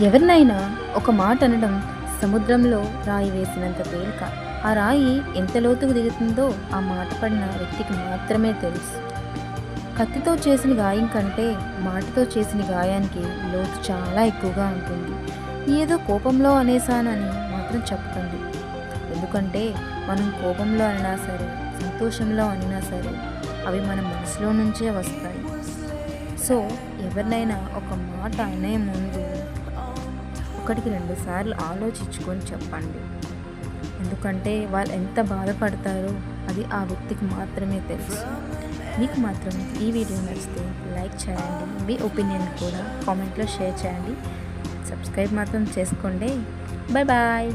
ఎవరినైనా ఒక మాట అనడం సముద్రంలో రాయి వేసినంత తేలిక. ఆ రాయి ఎంత లోతుకు దిగుతుందో ఆ మాట పడిన వ్యక్తికి మాత్రమే తెలుసు. కత్తితో చేసిన గాయం కంటే మాటతో చేసిన గాయానికి లోతు చాలా ఎక్కువగా ఉంటుంది. ఏదో కోపంలో అనేసానని మాత్రం చెప్పకండి. ఎందుకంటే మనం కోపంలో అనినా సరే, సంతోషంలో అనినా సరే, అవి మన మనసులో నుంచే వస్తాయి. సో ఎవరినైనా ఒక మాట అనే ముందు ఒకటికి 2 సార్లు ఆలోచించుకొని చెప్పండి. ఎందుకంటే వాళ్ళు ఎంత బాధపడతారో అది ఆ వ్యక్తికి మాత్రమే తెలుసు. మీకు మాత్రం ఈ వీడియో నచ్చితే లైక్ చేయండి, మీ ఒపీనియన్ కూడా కామెంట్లో షేర్ చేయండి. సబ్స్క్రైబ్ మాత్రం చేసుకోండి. Bye bye.